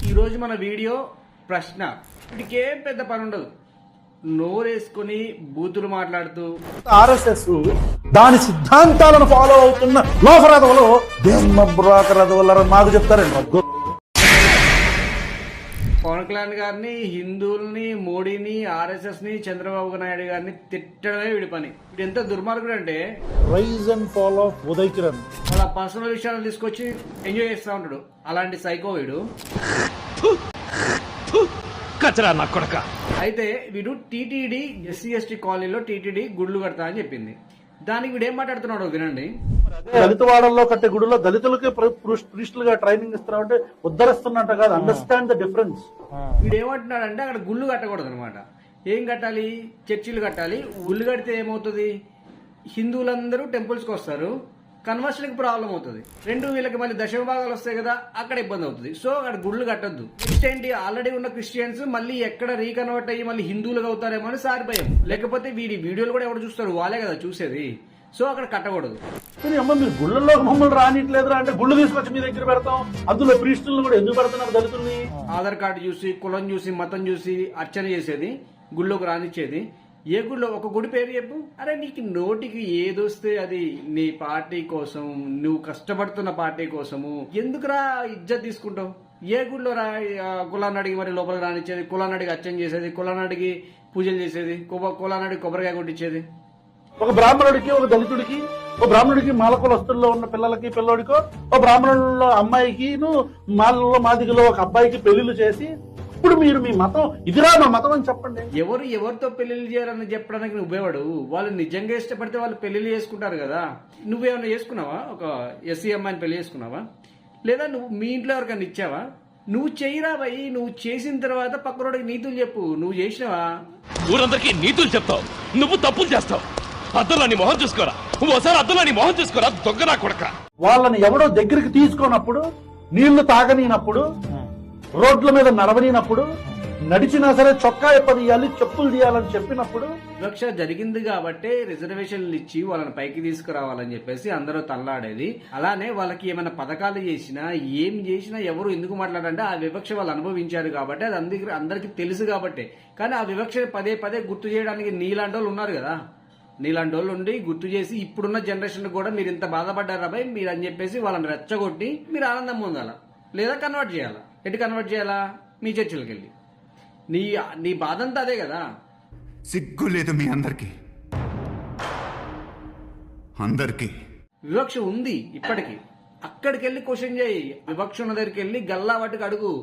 ఈరోజు మన వీడియో ప్రశ్న. వీటికేం పెద్ద పని ఉండదు, నోరేసుకుని బూతులు మాట్లాడుతూ ఆర్ఎస్ఎస్ దాని సిద్ధాంతాలను ఫాలో అవుతున్న లోఫరదవలో బ్రదవల మాకు చెప్తారండి. పవన్ కళ్యాణ్ గారిని, హిందువుల్ని, మోడీని, ఆర్ఎస్ఎస్ ని, చంద్రబాబు నాయుడు గారిని తిట్టడమే వీడి పని. వీడు ఎంత దుర్మార్గుడు అంటే rise and fall of Uday Kiran వాళ్ళ పర్సనల్ విషయాలు తీసుకొచ్చి ఎంజాయ్ చేస్తూ ఉంటాడు. అలాంటి సైకో వీడు. అయితే వీడు టీటీడీ ఎస్సీ ఎస్టీ కాలనీలో టీటీడీ గుళ్ళు కడతా అని చెప్పింది. దానికి వీడు ఏం మాట్లాడుతున్నాడు వినండి. దళిత వాడల్లో కట్టే గుడిలో దళితులకి ప్రీస్టులుగా ట్రైనింగ్ ఇస్తున్నామంటే ఉద్ధరిస్తున్నట్టు కాదు. Understand the difference. వీడు ఏమంటున్నాడంటే అక్కడ గుళ్ళు కట్టకూడదు అనమాట. ఏం కట్టాలి? చర్చిలు కట్టాలి. గుళ్ళు కడితే ఏమవుతుంది? హిందువులందరూ టెంపుల్స్కి వస్తారు, కన్వర్షన్కి ప్రాబ్లం అవుతుంది. వీళ్ళకి మళ్ళీ దశమ భాగాలు వస్తాయి కదా, అక్కడ ఇబ్బంది అవుతుంది. సో అక్కడ గుళ్ళు కట్టద్దు. నెక్స్ట్ ఏంటి, ఆల్రెడీ ఉన్న క్రిస్టియన్స్ మళ్ళీ ఎక్కడ రీకన్వర్ట్ అయ్యి మళ్ళీ హిందువులుగా అవుతారేమో అని సారిపోయాం. లేకపోతే వీడియోలు కూడా ఎవరు చూస్తారు? వాళ్ళే కదా చూసేది. సో అక్కడ కట్టకూడదు. అమ్మ మీరు గుళ్ళల్లో మమ్మల్ని రానిట్లేదురా అంటే గుళ్ళు తీసుకొచ్చి మీ దగ్గర పెడతాం. అందులో ప్రీస్టులను కూడా ఎందుకు పెడుతున్నారు దళితుల్ని? ఆధార్ కార్డు చూసి, కులం చూసి, మతం చూసి అర్చన చేసేది, గుళ్ళోకి రానిచ్చేది. ఏ గుడిలో? ఒక గుడి పేరు చెప్పు. అరే నీకు నోటికి ఏదొస్తే అది నీ పార్టీ కోసం, నువ్వు కష్టపడుతున్న పార్టీ కోసము ఎందుకురా ఇజ్జత్ తీసుకుంటావు? ఏ గుడిలో రా కులాన్ని అడిగి మరి లోపలికి రానిచ్చేది, కులాన్ని అడిగి అర్చన చేసేది, కులాన్ని అడిగి పూజలు చేసేది, కులాన్ని అడిగి కొబ్బరికాయ కొట్టించేది? ఒక బ్రాహ్మణుడికి, ఒక దళితుడికి, ఒక బ్రాహ్మణుడికి మాల కులస్తుల్లో ఉన్న పిల్లలకి పిల్లోడికో, ఒక బ్రాహ్మణుల్లో అమ్మాయికి, మాలలో మాదిగలో ఒక అబ్బాయికి పెళ్లిళ్ళు చేసి ఇప్పుడు మీరు మీ మతం ఇదిరా మా మతం అని చెప్పండి. ఎవరితో పెళ్లిళ్ళు చేయాలని చెప్పడానికి నువ్వేవాడు? వాళ్ళు నిజంగా ఇష్టపడితే వాళ్ళు పెళ్లిళ్ళు చేసుకుంటారు కదా. నువ్వేమన్నా చేసుకున్నావా? ఒక ఎస్సీ అమ్మాయిని పెళ్లి చేసుకున్నావా? లేదా నువ్వు మీ ఇంట్లో ఎవరికైనా ఇచ్చావా? నువ్వు చెయ్యిరా భయ్. నువ్వు చేసిన తర్వాత పక్కనోడికి నీతులు చెప్పు. నువ్వు చేసినావా? ఊరందరికీ నీతులు చెప్తావు, నువ్వు తప్పులు చేస్తావు. అద్దంలోని మొహం చూసుకోరా, ఒకసారి అద్దంలోని మొహం చూసుకోరా దొంగనా కొడక. వాళ్ళని ఎవడో దగ్గరికి తీసుకున్నప్పుడు, నీళ్లు తాగనీనప్పుడు, రోడ్ల మీద నడవనీనప్పుడు, నడిచినా సరే చొక్కా ఎప్పదీయాలి, చెప్పులు తీయాలని చెప్పినప్పుడు వివక్ష జరిగింది కాబట్టే రిజర్వేషన్లు ఇచ్చి వాళ్ళని పైకి తీసుకురావాలని చెప్పేసి అందరూ తనలాడేది. అలానే వాళ్ళకి ఏమైనా పథకాలు చేసినా, ఏం చేసినా ఎవరు ఎందుకు మాట్లాడారంటే ఆ వివక్ష వాళ్ళు అనుభవించారు కాబట్టి, అది అందరికి తెలుసు కాబట్టి. కానీ ఆ వివక్ష పదే పదే గుర్తు చేయడానికి నీలాంటి వాళ్ళు ఉన్నారు కదా. నీలాంటి వాళ్ళు ఉండి గుర్తు చేసి ఇప్పుడున్న జనరేషన్ కూడా మీరు ఇంత బాధపడ్డారా భయ్ మీరు అని చెప్పేసి వాళ్ళని రెచ్చగొట్టి మీరు ఆనందం పొందాలా, లేదా కన్వర్ట్ చేయాలా. ఎటు కన్వర్ట్ చేయాలా? మీ చర్చలకు వెళ్ళి. నీ బాధ అంతా అదే కదా. సిగ్గు లేదు మీ అందరికి. వివక్ష ఉంది ఇప్పటికీ. అక్కడికి వెళ్ళి క్వశ్చన్ చేయి. వివక్ష ఉన్న దగ్గరికి వెళ్ళి గల్లా వాటికి అడుగు.